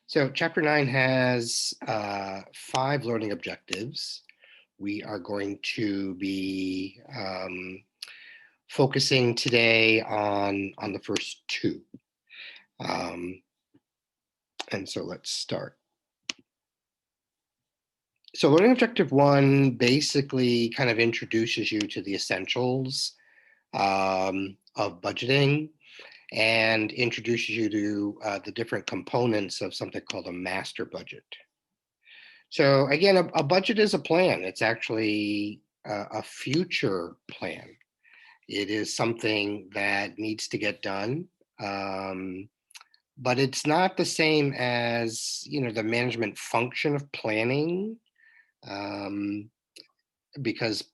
So chapter 9 has 5 learning objectives. We are going to be focusing today on the first 2. And so let's start. So learning objective 1 basically kind of introduces you to the essentials of budgeting and introduces you to the different components of something called a master budget. So again, a budget is a plan. It's actually a future plan. It is something that needs to get done, but it's not the same as the management function of planning, um, because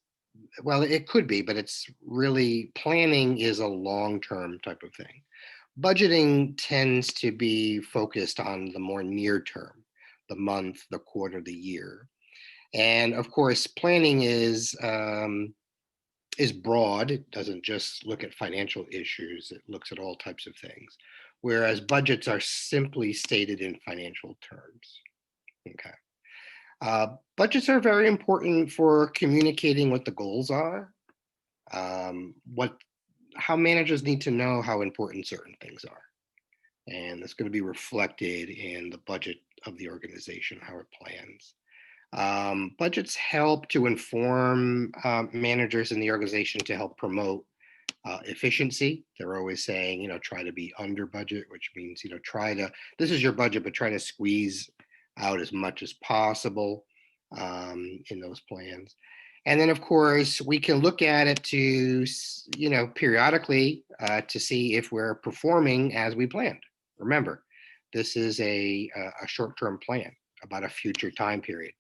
well, it could be, but it's really planning is a long-term type of thing. Budgeting tends to be focused on the more near term, the month, the quarter, the year. And of course, planning is broad. It doesn't just look at financial issues. It looks at all types of things. Whereas budgets are simply stated in financial terms. Okay. Budgets are very important for communicating what the goals are, how managers need to know how important certain things are. And that's going to be reflected in the budget of the organization, how it plans. Budgets help to inform managers in the organization to help promote efficiency. They're always saying, try to be under budget, which means, this is your budget, but try to squeeze out as much as possible in those plans. And then, of course, we can look at it to, periodically to see if we're performing as we planned. Remember, this is a short-term plan about a future time period.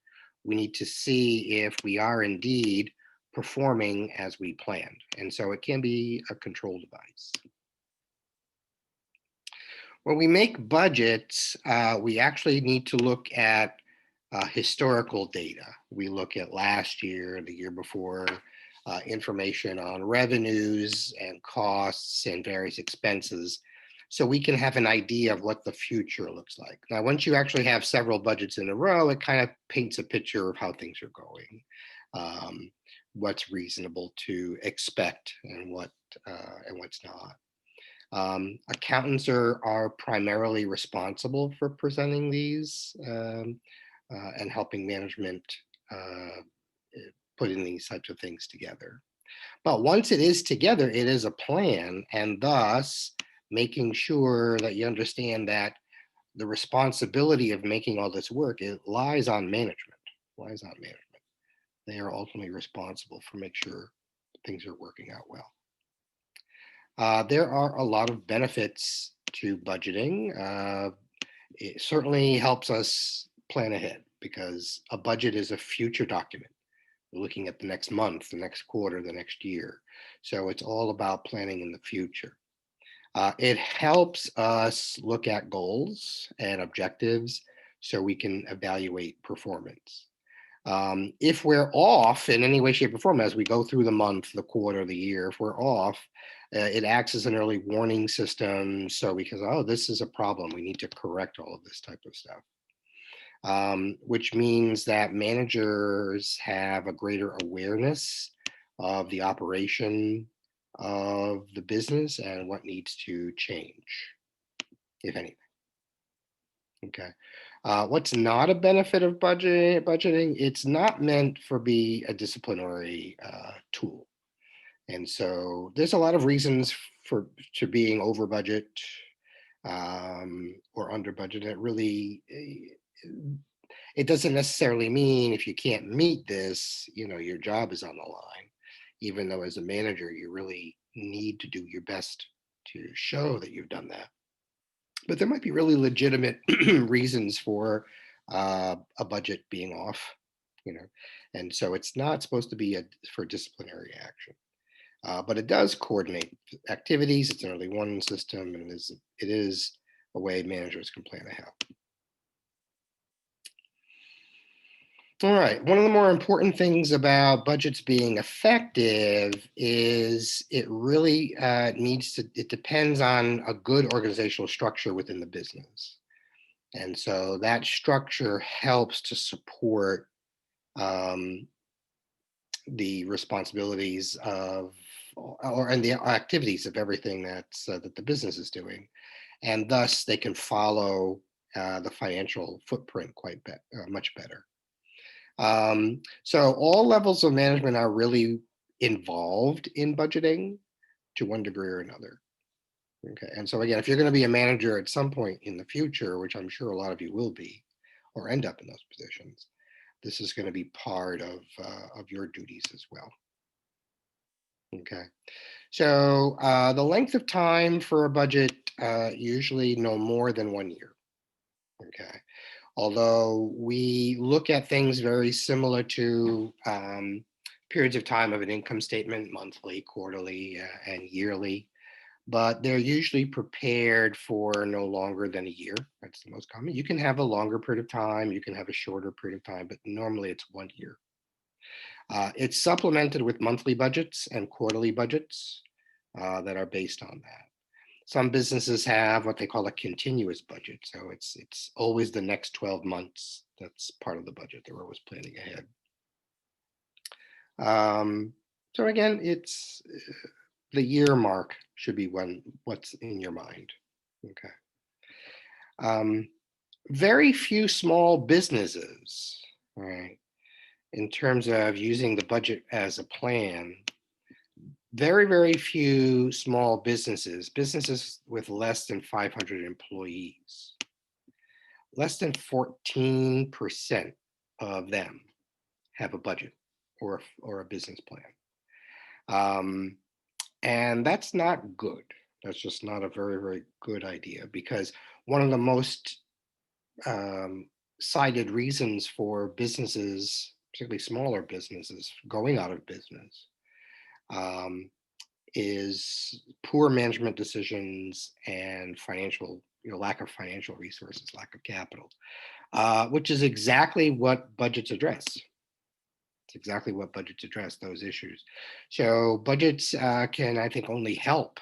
We need to see if we are indeed performing as we planned. And so it can be a control device. When we make budgets, we actually need to look at historical data. We look at last year, the year before, information on revenues and costs and various expenses, so we can have an idea of what the future looks like. Now, once you actually have several budgets in a row, it kind of paints a picture of how things are going, what's reasonable to expect and what's not. Accountants are primarily responsible for presenting these and helping management putting these types of things together. But once it is together, it is a plan, and thus making sure that you understand that the responsibility of making all this work, it lies on management. They are ultimately responsible for make sure things are working out well. There are a lot of benefits to budgeting. It certainly helps us plan ahead because a budget is a future document. We're looking at the next month, the next quarter, the next year. So it's all about planning in the future. It helps us look at goals and objectives so we can evaluate performance. If we're off in any way, shape, or form as we go through the month, the quarter, the year, if we're off, it acts as an early warning system. So because, oh, this is a problem, we need to correct all of this type of stuff. Which means that managers have a greater awareness of the operation of the business and what needs to change, if anything. Okay. What's not a benefit of budgeting? It's not meant for be a disciplinary tool. And so there's a lot of reasons to being over budget or under budget. It really, it doesn't necessarily mean if you can't meet this, your job is on the line, even though as a manager, you really need to do your best to show that you've done that. But there might be really legitimate reasons for a budget being off, and so it's not supposed to be for disciplinary action. But it does coordinate activities. It's an early warning system, and it is a way managers can plan ahead. All right. One of the more important things about budgets being effective is it really it depends on a good organizational structure within the business. And so that structure helps to support um, the responsibilities of and the activities of everything that the business is doing, and thus they can follow the financial footprint much better. So all levels of management are really involved in budgeting to one degree or another. Okay, and so again, if you're going to be a manager at some point in the future, which I'm sure a lot of you will be, or end up in those positions, this is going to be part of your duties as well. Okay, so the length of time for a budget usually no more than 1 year. Okay, although we look at things very similar to periods of time of an income statement, monthly, quarterly, and yearly, but they're usually prepared for no longer than a year. That's the most common. You can have a longer period of time, you can have a shorter period of time, but normally it's 1 year. It's supplemented with monthly budgets and quarterly budgets that are based on that. Some businesses have what they call a continuous budget. So it's always the next 12 months. That's part of the budget. They're always planning ahead. So again, it's the year mark should be what's in your mind. Okay. Very few small businesses, right, in terms of using the budget as a plan, very few small businesses with less than 500 employees, less than 14% of them have a budget or a business plan. And that's not good. That's just not a very good idea, because one of the most cited reasons for businesses, particularly smaller businesses, going out of business um, is poor management decisions and lack of financial resources, lack of capital, which is exactly what budgets address. It's exactly what budgets address, those issues. So budgets can, I think, only help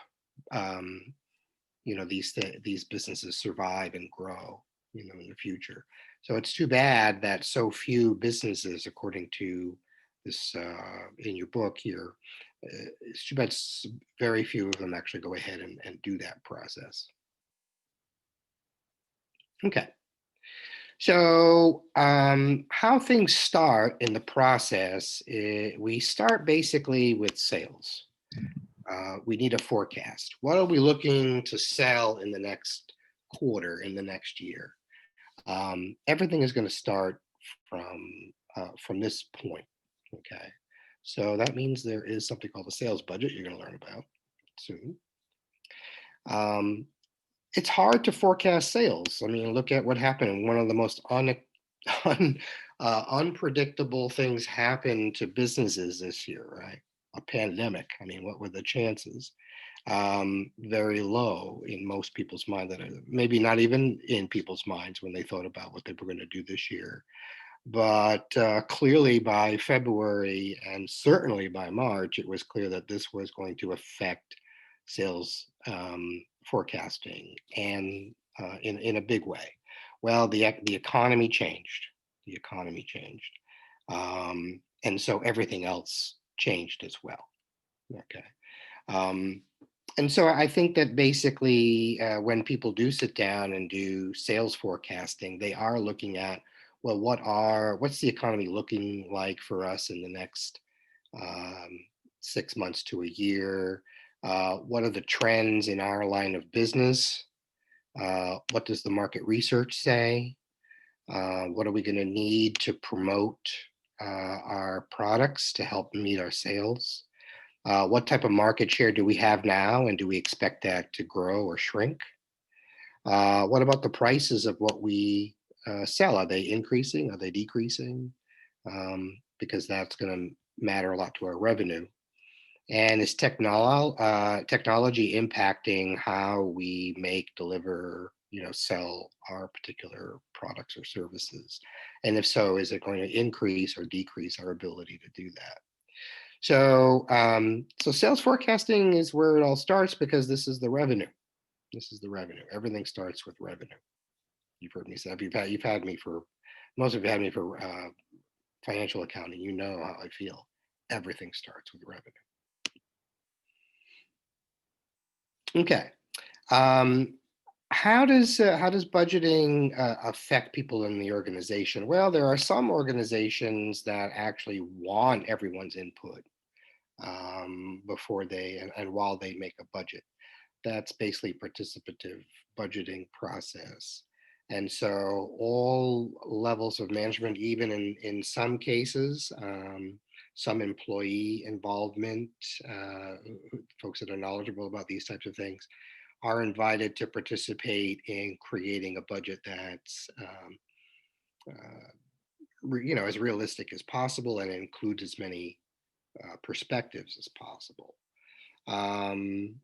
um, these businesses survive and grow in the future. So it's too bad that so few businesses, according to this in your book here, it's too bad very few of them actually go ahead and do that process. Okay. So how things start in the process, we start basically with sales. We need a forecast. What are we looking to sell in the next quarter, in the next year? Everything is going to start from this point. Okay, so that means there is something called the sales budget you're going to learn about soon. It's hard to forecast sales. I mean, look at what happened. One of the most unpredictable things happened to businesses this year, right? A pandemic. I mean, what were the chances? Very low in most people's mind, that maybe not even in people's minds when they thought about what they were going to do this year. But clearly by February and certainly by March, it was clear that this was going to affect sales forecasting, and in a big way. Well, the economy changed. The economy changed, and so everything else changed as well. Okay. And so I think that basically, when people do sit down and do sales forecasting, they are looking at, well, what's the economy looking like for us in the next 6 months to a year? What are the trends in our line of business? What does the market research say? What are we going to need to promote our products to help meet our sales? What type of market share do we have now, and do we expect that to grow or shrink? What about the prices of what we sell? Are they increasing? Are they decreasing? Because that's going to matter a lot to our revenue. And is technology impacting how we make, deliver, sell our particular products or services? And if so, is it going to increase or decrease our ability to do that? So, so sales forecasting is where it all starts, because this is the revenue. This is the revenue. Everything starts with revenue. You've heard me say, you've had me for, most of you had me for financial accounting. You know how I feel. Everything starts with revenue. Okay. Um, how does budgeting affect people in the organization? Well, there are some organizations that actually want everyone's input before they and while they make a budget. That's basically participative budgeting process. And so all levels of management, even in some cases, some employee involvement, uh, folks that are knowledgeable about these types of things, are invited to participate in creating a budget that's as realistic as possible and includes as many perspectives as possible. Um,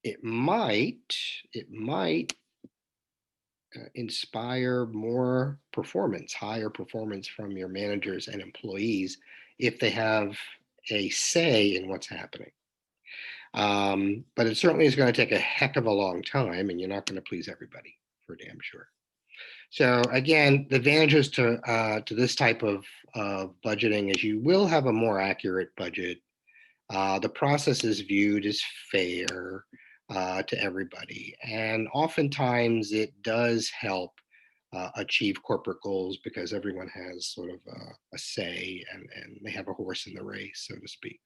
it might it might inspire more performance, higher performance from your managers and employees if they have a say in what's happening. But it certainly is going to take a heck of a long time, and you're not going to please everybody for damn sure. So again, the advantages to this type of budgeting is you will have a more accurate budget. The process is viewed as fair to everybody, and oftentimes it does help achieve corporate goals because everyone has sort of a say and they have a horse in the race, so to speak.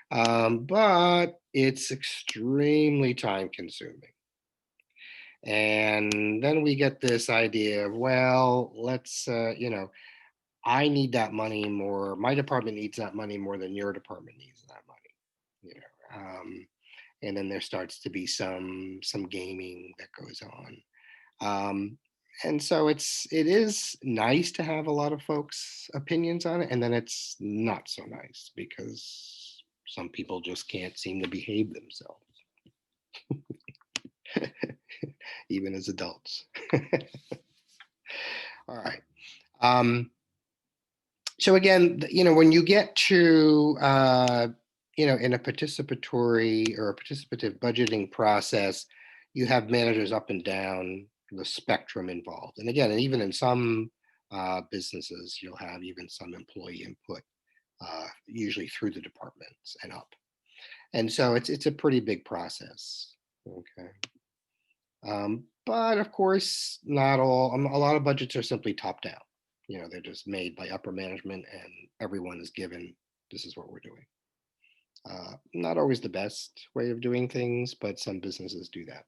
But it's extremely time consuming. And then we get this idea of, well, I need that money more. My department needs that money more than your department needs that money. You know, and then there starts to be some gaming that goes on. Um, and so it is nice to have a lot of folks' opinions on it, and then it's not so nice because some people just can't seem to behave themselves, even as adults. All right. Um, so again, when you get to in a participatory or a participative budgeting process, you have managers up and down the spectrum involved. And again, and even in some businesses, you'll have even some employee input, usually through the departments and up. And so it's a pretty big process. Okay. But of course, not all. A lot of budgets are simply top down. They're just made by upper management, and everyone is given, this is what we're doing. Not always the best way of doing things, but some businesses do that.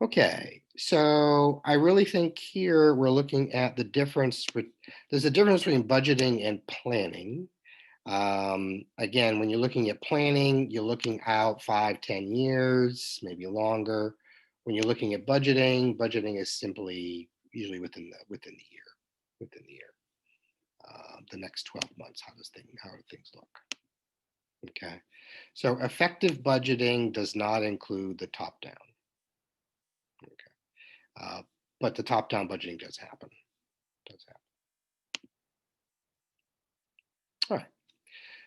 Okay, so I really think here we're looking at the difference. There's a difference between budgeting and planning. Again, when you're looking at planning, you're looking out 5, 10 years, maybe longer. When you're looking at budgeting, budgeting is simply usually within the year, within the year. The next 12 months, how do things look? Okay, so effective budgeting does not include the top down. Okay, but the top down budgeting does happen. Does happen. All right.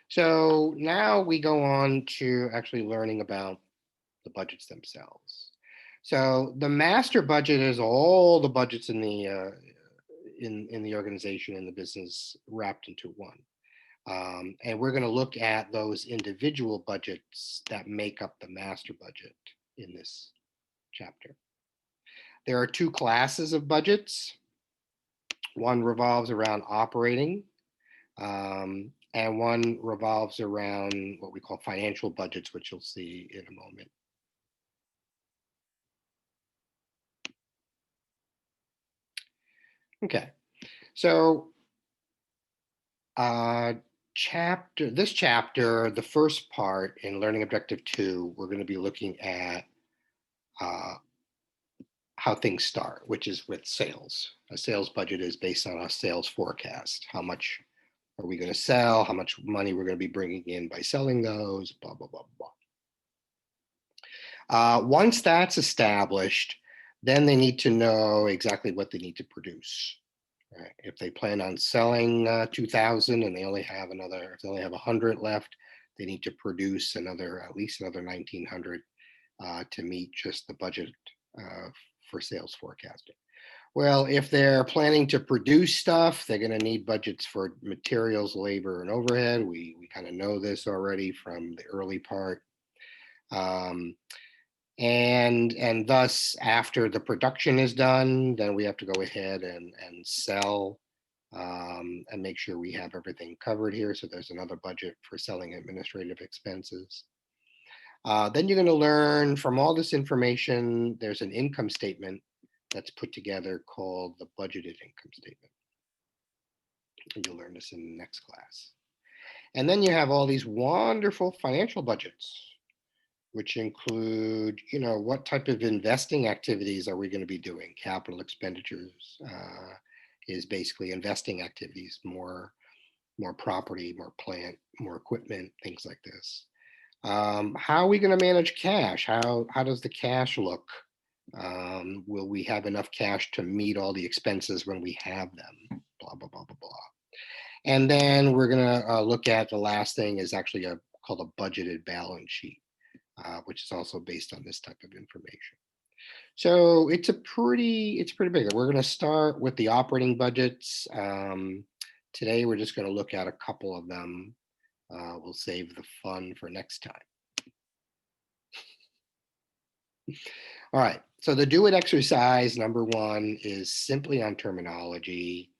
So now we go on to actually learning about the budgets themselves. So the master budget is all the budgets in the organization and the business wrapped into one. And we're going to look at those individual budgets that make up the master budget in this chapter. There are two classes of budgets. One revolves around operating, and one revolves around what we call financial budgets, which you'll see in a moment. Okay, so this chapter, the first part in Learning Objective 2, we're going to be looking at how things start, which is with sales. A sales budget is based on a sales forecast. How much are we going to sell? How much money we're going to be bringing in by selling those? Blah, blah, blah, blah. Once that's established, then they need to know exactly what they need to produce. Right? If they plan on selling 2,000 and they only have 100 left, they need to produce at least another 1,900 to meet just the budget for sales forecasting? Well, if they're planning to produce stuff, they're going to need budgets for materials, labor, and overhead. We kind of know this already from the early part. Um, and thus, after the production is done, then we have to go ahead and sell and make sure we have everything covered here. So there's another budget for selling administrative expenses. Then you're going to learn from all this information, there's an income statement that's put together called the budgeted income statement. And you'll learn this in the next class. And then you have all these wonderful financial budgets, which include, what type of investing activities are we going to be doing? Capital expenditures is basically investing activities, more property, more plant, more equipment, things like this. How are we going to manage cash? How does the cash look? Will we have enough cash to meet all the expenses when we have them? Blah, blah, blah, blah, blah. And then we're going to look at the last thing is actually called a budgeted balance sheet, which is also based on this type of information. So it's pretty big. We're going to start with the operating budgets. Today, we're just going to look at a couple of them. We'll save the fun for next time. All right, so the do it exercise number one is simply on terminology.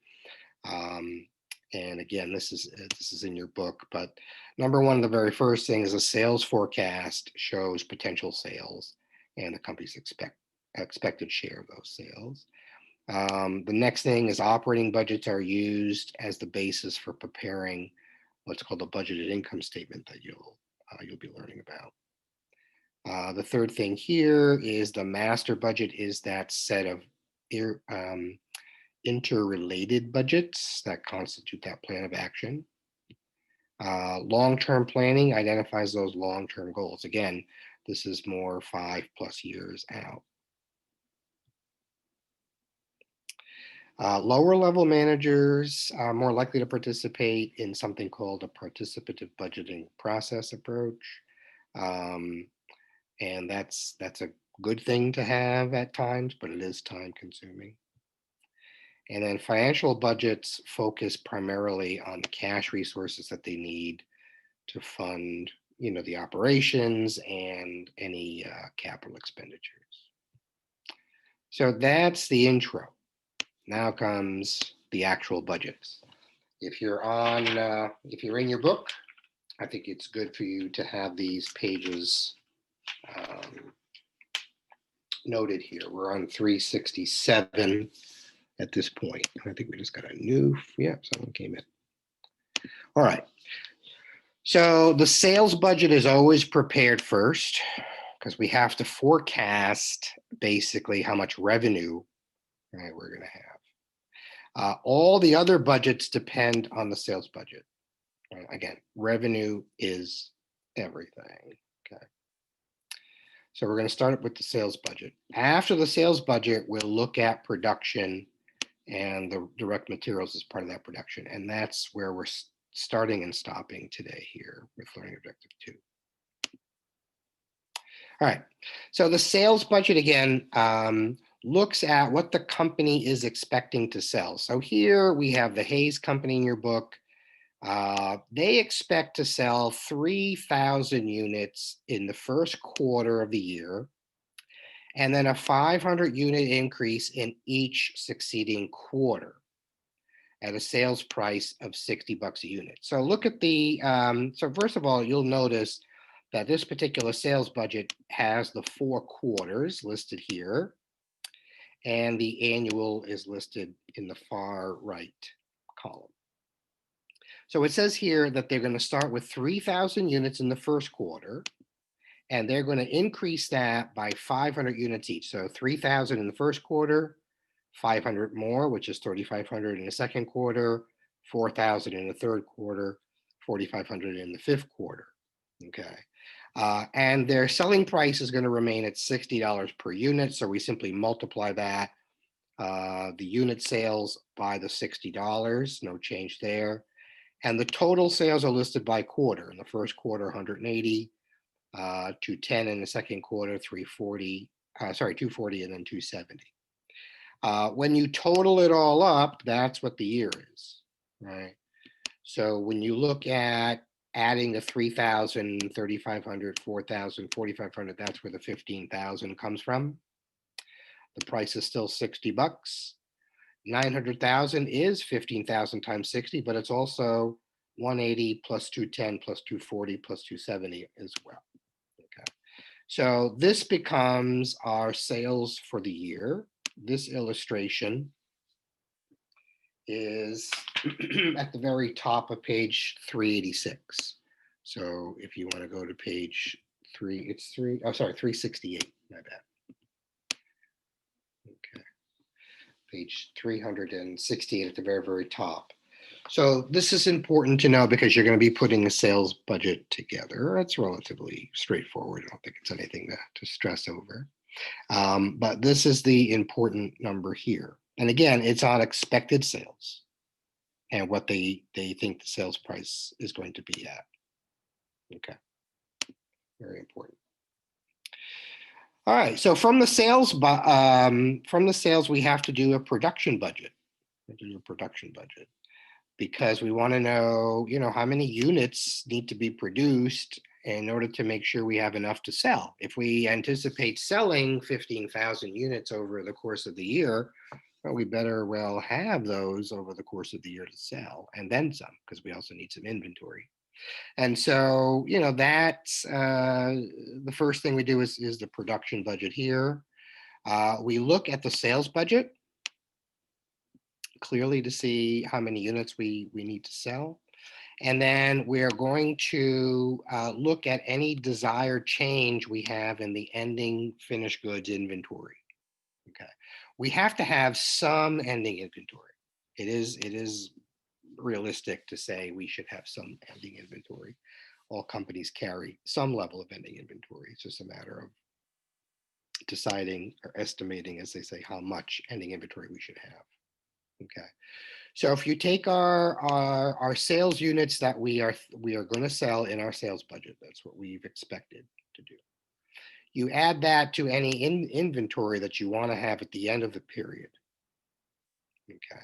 And again, this is in your book, but number one, the very first thing is a sales forecast shows potential sales and the company's expected share of those sales. The next thing is operating budgets are used as the basis for preparing what's called a budgeted income statement that you'll be learning about. The third thing here is the master budget is that set of interrelated budgets that constitute that plan of action. Long-term planning identifies those long-term goals. Again, this is more 5+ years out. Lower level managers are more likely to participate in something called a participative budgeting process approach. And that's a good thing to have at times, but it is time consuming. And then financial budgets focus primarily on the cash resources that they need to fund, the operations and any capital expenditures. So that's the intro. Now comes the actual budgets. If you're in your book, I think it's good for you to have these pages noted here. We're on 367 at this point. I think we just got a new, someone came in. All right. So the sales budget is always prepared first because we have to forecast basically how much revenue we're going to have. All the other budgets depend on the sales budget. Again, revenue is everything. Okay. So we're going to start with the sales budget. After the sales budget, we'll look at production and the direct materials as part of that production. And that's where we're starting and stopping today here with learning objective 2. All right. So the sales budget again looks at what the company is expecting to sell. So here we have the Hayes Company in your book. They expect to sell 3,000 units in the first quarter of the year, and then a 500 unit increase in each succeeding quarter at a sales price of $60 a unit. So look at the, so first of all, you'll notice that this particular sales budget has the 4 quarters listed here, and the annual is listed in the far right column. So it says here that they're going to start with 3,000 units in the first quarter, and they're going to increase that by 500 units each. So 3,000 in the first quarter, 500 more, which is 3,500 in the second quarter, 4,000 in the third quarter, 4,500 in the fifth quarter. Okay. And their selling price is going to remain at $60 per unit. So we simply multiply that, the unit sales by the $60, no change there. And the total sales are listed by quarter. In the first quarter, 180, 210 in the second quarter, 340, sorry, 240 and then 270. When you total it all up, that's what the year is, right? So when you look at adding the 3,000, 3,500, 4,000, 4,500, that's where the 15,000 comes from. The price is still $60. 900,000 is 15,000 times 60, but it's also 180 plus 210 plus 240 plus 270 as well. Okay. So this becomes our sales for the year. This illustration is at the very top of page 386. So if you want to go to page 368, my bad. Okay. Page 368 at the very, very top. So this is important to know because you're going to be putting a sales budget together. It's relatively straightforward. I don't think it's anything to stress over. But this is the important number here. And again, it's on expected sales and what they think the sales price is going to be at. Okay, very important. All right, so from the sales, we have to do a production budget. We have to do a production budget because we want to know, how many units need to be produced in order to make sure we have enough to sell. If we anticipate selling 15,000 units over the course of the year, well, we better well have those over the course of the year to sell, and then some, because we also need some inventory. And so, that's the first thing we do is the production budget here. We look at the sales budget clearly to see how many units we need to sell. And then we're going to look at any desired change we have in the ending finished goods inventory. Okay, we have to have some ending inventory. It is realistic to say we should have some ending inventory. All companies carry some level of ending inventory. It's just a matter of deciding or estimating, as they say, how much ending inventory we should have. Okay, so if you take our sales units that we are going to sell in our sales budget, that's what we've expected to do. You add that to any inventory that you want to have at the end of the period. Okay,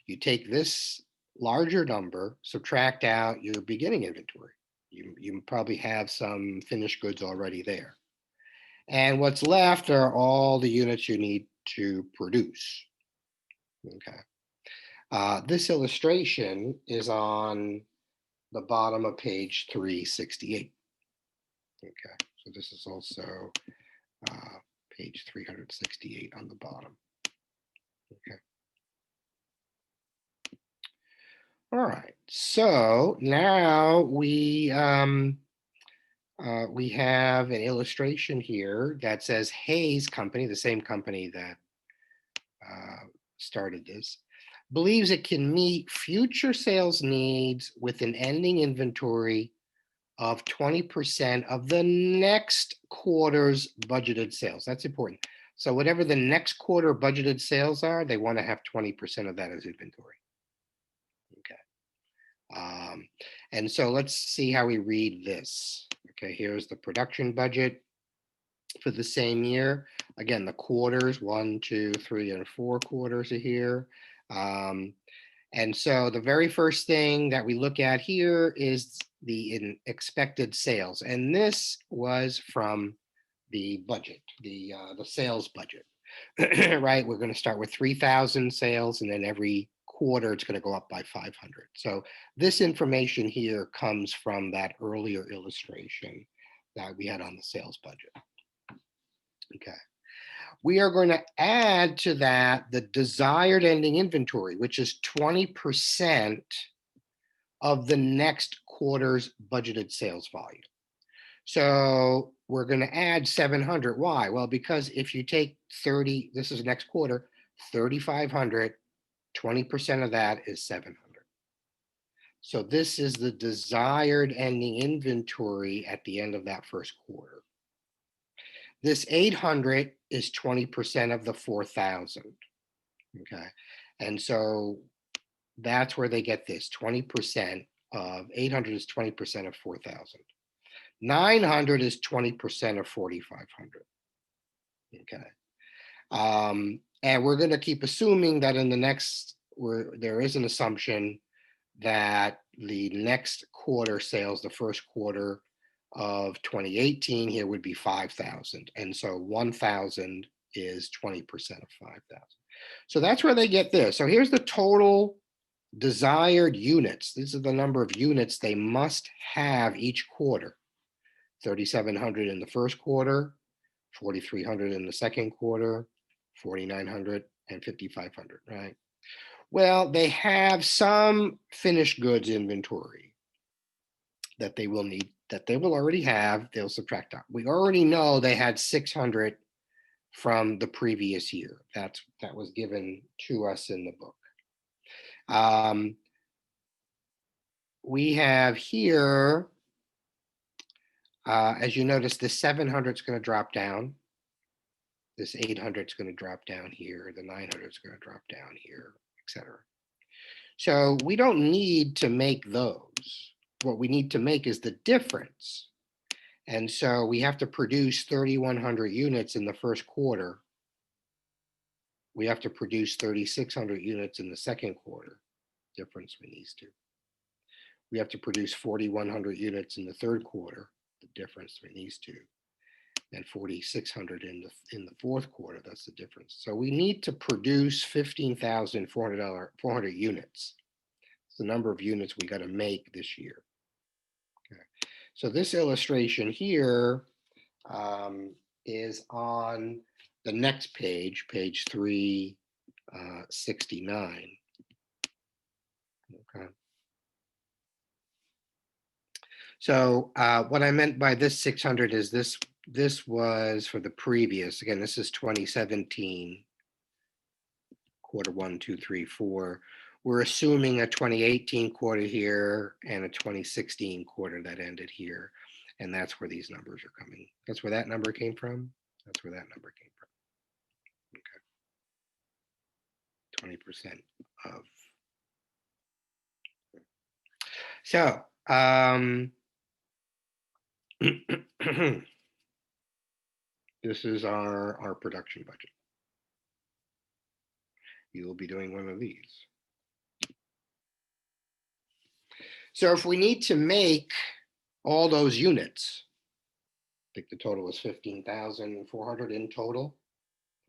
you take this larger number, subtract out your beginning inventory. You probably have some finished goods already there. And what's left are all the units you need to produce. Okay. This illustration is on the bottom of page 368. Okay, so this is also page 368 on the bottom. Okay. All right, so now we have an illustration here that says Hayes Company, the same company that started this, believes it can meet future sales needs with an ending inventory of 20% of the next quarter's budgeted sales. That's important. So whatever the next quarter budgeted sales are, they want to have 20% of that as inventory. Okay. And so let's see how we read this. Okay, here's the production budget for the same year. Again, the quarters, 1, 2, 3, and 4 quarters are here. And so the very first thing that we look at here is the expected sales. And this was from the budget, the sales budget, right? We're going to start with 3,000 sales, and then every quarter it's going to go up by 500. So this information here comes from that earlier illustration that we had on the sales budget. Okay. We are going to add to that the desired ending inventory, which is 20% of the next quarter's budgeted sales volume. So we're going to add 700. Why? Well, because if you take 30, this is next quarter, 3,500, 20% of that is 700. So this is the desired ending inventory at the end of that first quarter. This 800 is 20% of the 4,000. Okay. And so that's where they get this 20% of 800 is 20% of 4,000. 900 is 20% of 4,500. Okay. And we're going to keep assuming that in the next, there is an assumption that the next quarter sales, the first quarter of 2018 here would be 5,000. And so 1,000 is 20% of 5,000. So that's where they get this. So here's the total desired units. These are the number of units they must have each quarter. 3,700 in the first quarter, 4,300 in the second quarter, 4,900 and 5,500, right? Well, they have some finished goods inventory that they will need, that they will already have, they'll subtract out. We already know they had 600 from the previous year. That was given to us in the book. We have here, as you notice, the 700 is going to drop down. This 800 is going to drop down here. The 900 is going to drop down here, etc. So we don't need to make those. What we need to make is the difference. And so we have to produce 3,100 units in the first quarter. We have to produce 3,600 units in the second quarter. Difference between these two. We have to produce 4,100 units in the third quarter. The difference between these two. And 4,600 in the fourth quarter. That's the difference. So we need to produce 15,400 units. It's the number of units we got to make this year. Okay. So this illustration here is on the next page, page 369. Okay. So what I meant by this 600 is this was for the previous, again, this is 2017, quarter 1, 2, 3, 4. We're assuming a 2018 quarter here and a 2016 quarter that ended here. And that's where these numbers are coming. That's where that number came from. That's where that number came from. Okay. 20% of. So, this is our production budget. You will be doing one of these. So if we need to make all those units, I think the total is 15,400 in total.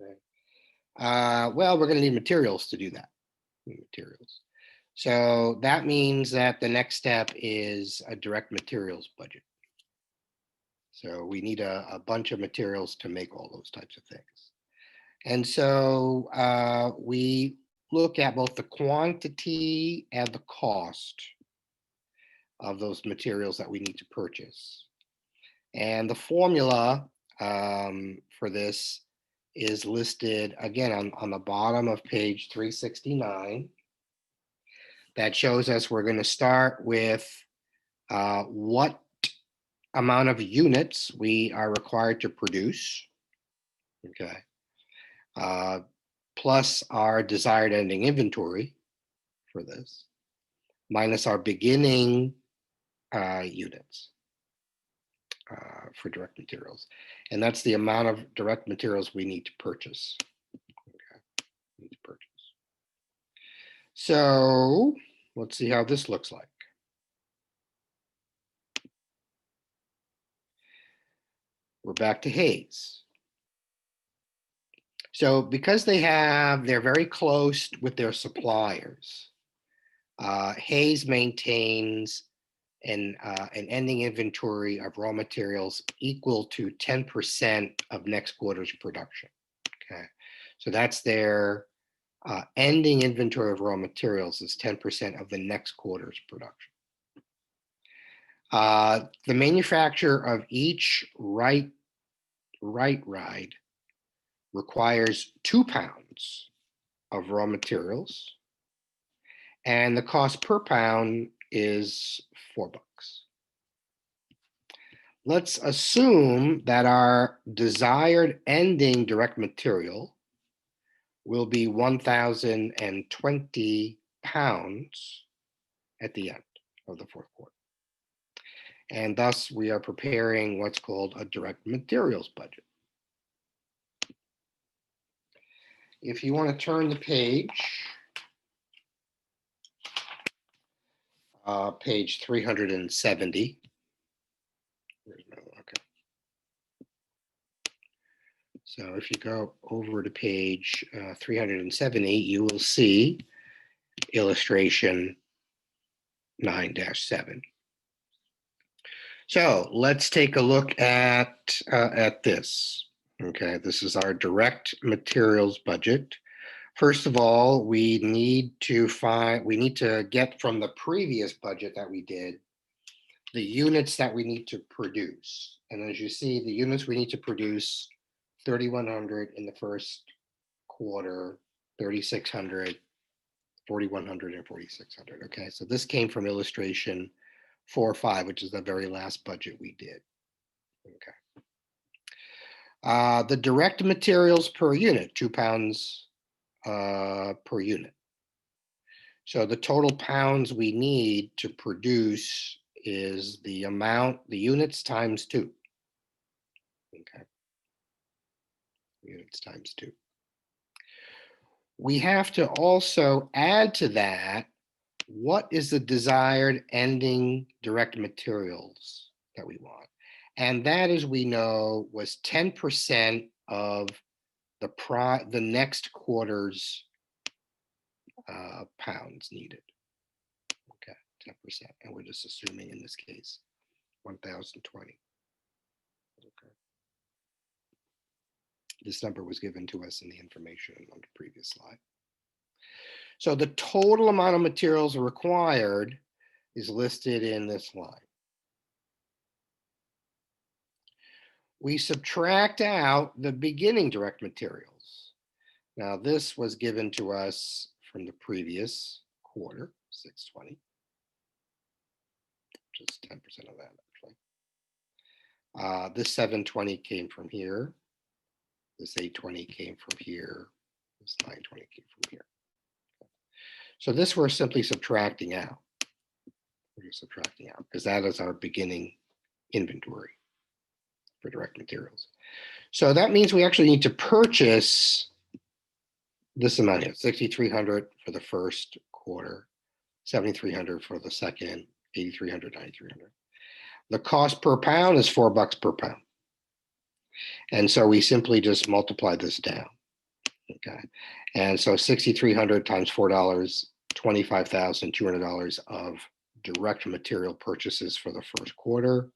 Okay. Well, we're going to need materials to do that. Materials. So that means that the next step is a direct materials budget. So we need a bunch of materials to make all those types of things. And so we look at both the quantity and the cost of those materials that we need to purchase. And the formula for this is listed again on the bottom of page 369. That shows us we're going to start with what amount of units we are required to produce, okay, plus our desired ending inventory for this, minus our beginning units for direct materials. And that's the amount of direct materials we need to purchase. Okay. Need to purchase. So let's see how this looks like. We're back to Hayes. So because they're very close with their suppliers, Hayes maintains an ending inventory of raw materials equal to 10% of next quarter's production. Okay, so that's their ending inventory of raw materials is 10% of the next quarter's production. The manufacturer of each right ride requires 2 pounds of raw materials, and the cost per pound is $4. Let's assume that our desired ending direct material will be 1,020 pounds at the end of the fourth quarter. And thus we are preparing what's called a direct materials budget. If you want to turn the page, page 370. Okay. So if you go over to page 370, you will see illustration 9-7. So let's take a look at this. Okay, this is our direct materials budget. First of all, we need to get from the previous budget that we did the units that we need to produce. And as you see, the units we need to produce, 3,100 in the first quarter, 3,600, 4,100, and 4,600. Okay, so this came from illustration 4-5, which is the very last budget we did. Okay. The direct materials per unit, 2 pounds per unit. So the total pounds we need to produce is the amount, the units times 2. Okay. Units times 2. We have to also add to that, what is the desired ending direct materials that we want? And that, as we know, was 10% of the next quarter's pounds needed. Okay, 10%. And we're just assuming in this case 1,020. Okay. This number was given to us in the information on the previous slide. So the total amount of materials required is listed in this line. We subtract out the beginning direct materials. Now this was given to us from the previous quarter, 620, which is 10% of that actually. This 720 came from here. This 820 came from here. This 920 came from here. So this we're simply subtracting out. We're just subtracting out because that is our beginning inventory for direct materials. So that means we actually need to purchase this amount here, 6,300 for the first quarter, 7,300 for the second, 8,300, 9,300. The cost per pound is $4 per pound. And so we simply just multiply this down. Okay. And so 6,300 times $4, $25,200 of direct material purchases for the first quarter.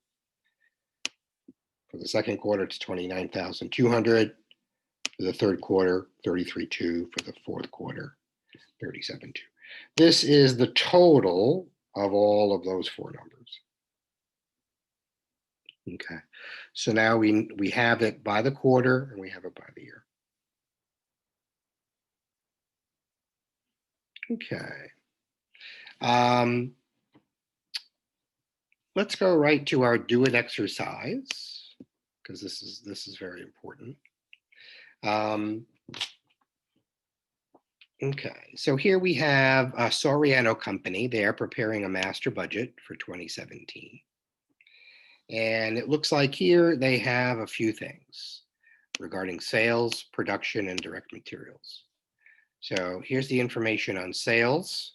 For the second quarter, it's 29,200. For the third quarter, 33,200. For the fourth quarter, 37,200. This is the total of all of those four numbers. Okay, so now we have it by the quarter and we have it by the year. Okay. Let's go right to our do it exercise, because this is very important. Okay, so here we have a Soriano company. They are preparing a master budget for 2017. And it looks like here they have a few things regarding sales, production, and direct materials. So here's the information on sales.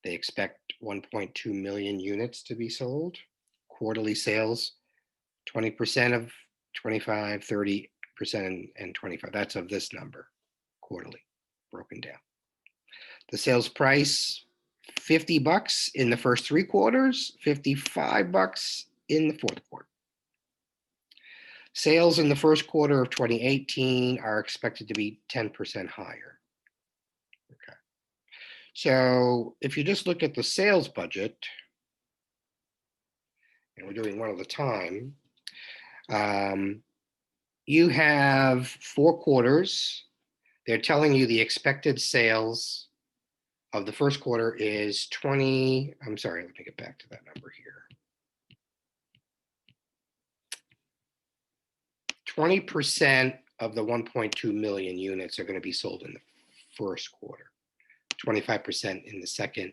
They expect 1.2 million units to be sold. Quarterly sales, 20% of 25, 30%, and 25. That's of this number, quarterly, broken down. The sales price, $50 in the first 3 quarters, $55 in the fourth quarter. Sales in the first quarter of 2018 are expected to be 10% higher. Okay. So if you just look at the sales budget, and we're doing one at a time, you have 4 quarters. They're telling you the expected sales of the first quarter is 20, I'm sorry, let me get back to that number here. 20% of the 1.2 million units are going to be sold in the first quarter, 25% in the second,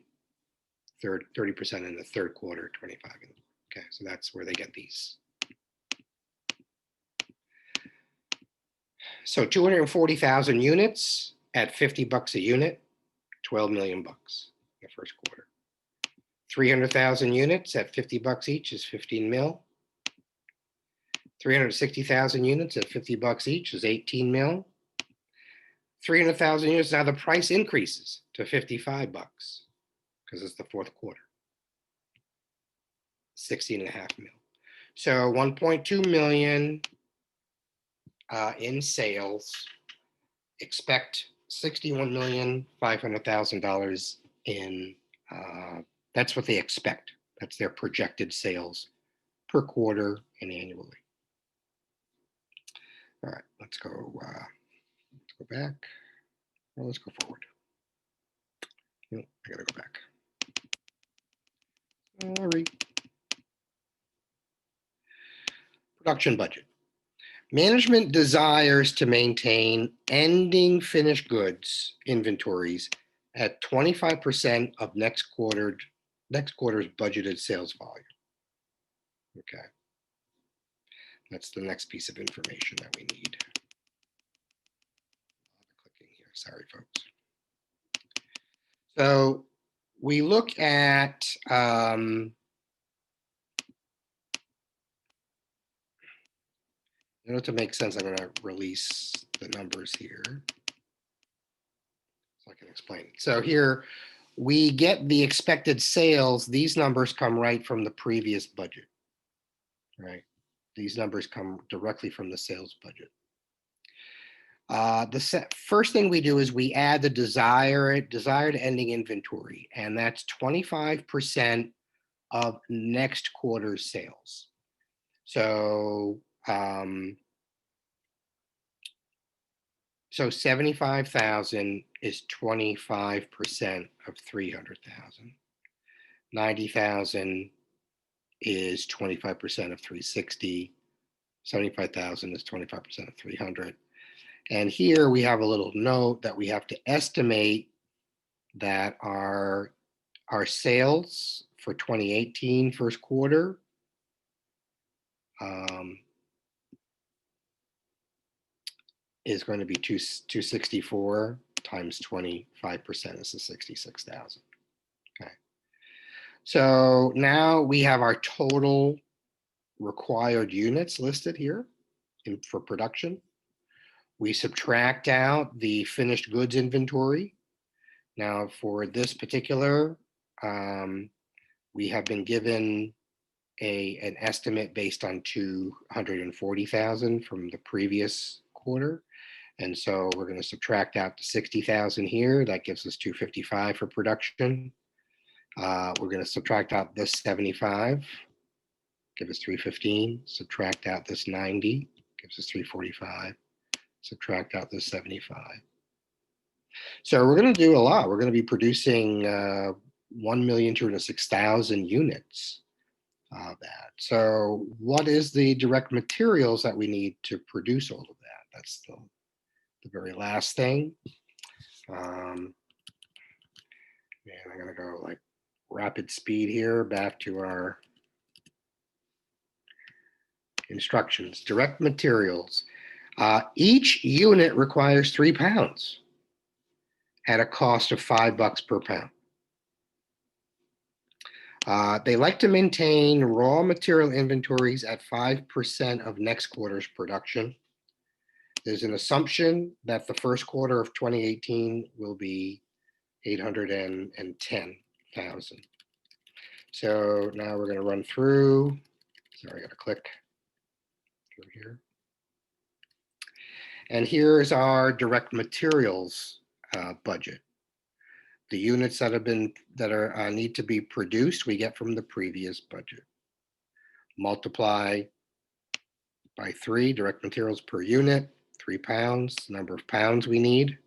30% in the third quarter, 25. Okay, so that's where they get these. So 240,000 units at $50 a unit, 12 million bucks in the first quarter. 300,000 units at $50 each is 15 mil. 360,000 units at $50 each is 18 mil. 300,000 units, now the price increases to $55 because it's the fourth quarter. 16.5 mil. So 1.2 million in sales. Expect $61,500,000 in, that's what they expect. That's their projected sales per quarter and annually. All right, let's go back. Well, let's go forward. No, I gotta go back. All right. Production budget. Management desires to maintain ending finished goods inventories at 25% of next quarter's budgeted sales volume. Okay. That's the next piece of information that we need. Clicking here, sorry folks. So we look at in order to make sense, I'm going to release the numbers here so I can explain. So here we get the expected sales. These numbers come right from the previous budget, right? These numbers come directly from the sales budget. The first thing we do is we add the desired ending inventory, and that's 25% of next quarter's sales. So 75,000 is 25% of 300,000. 90,000 is 25% of 360. 75,000 is 25% of 300. And here we have a little note that we have to estimate that our sales for 2018 first quarter is going to be 264 times 25% is the 66,000. Okay. So now we have our total required units listed here for production. We subtract out the finished goods inventory. Now for this particular, we have been given an estimate based on 240,000 from the previous quarter. And so we're going to subtract out the 60,000 here. That gives us 255 for production. We're going to subtract out this 75, give us 315. Subtract out this 90, gives us 345. Subtract out this 75. So we're going to do a lot. We're going to be producing 1,206,000 units of that. So what is the direct materials that we need to produce all of that? That's the very last thing. And I'm going to go like rapid speed here back to our instructions. Direct materials. Each unit requires 3 pounds at a cost of $5 per pound. They like to maintain raw material inventories at 5% of next quarter's production. There's an assumption that the first quarter of 2018 will be 810,000. So now we're going to run through. Sorry, I got to click through here. And here's our direct materials budget. The units that need to be produced, we get from the previous budget. Multiply by 3 direct materials per unit, 3 pounds, number of pounds we need.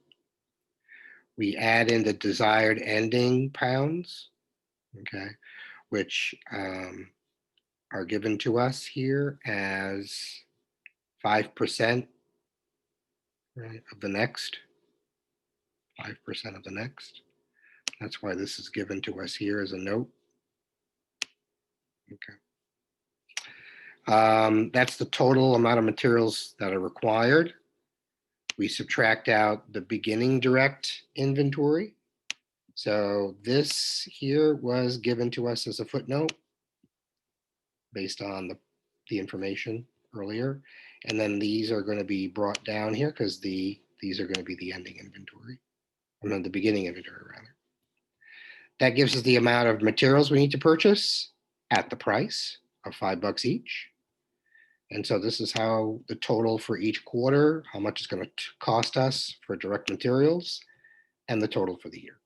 We add in the desired ending pounds, okay, which are given to us here as 5%, right, of the next. 5% of the next. That's why this is given to us here as a note. Okay. That's the total amount of materials that are required. We subtract out the beginning direct inventory. So this here was given to us as a footnote based on the information earlier. And then these are going to be brought down here because these are going to be the ending inventory. And then the beginning inventory, rather. That gives us the amount of materials we need to purchase at the price of $5 each. And so this is how the total for each quarter, how much it's going to cost us for direct materials, and the total for the year.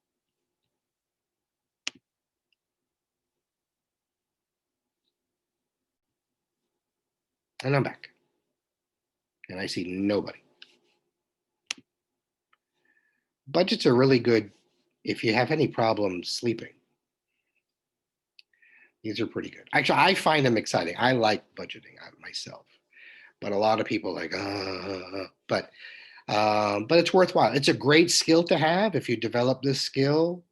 And I'm back. And I see nobody. Budgets are really good if you have any problems sleeping. These are pretty good. Actually, I find them exciting. I like budgeting myself, but a lot of people like, but it's worthwhile. It's a great skill to have if you develop this skill.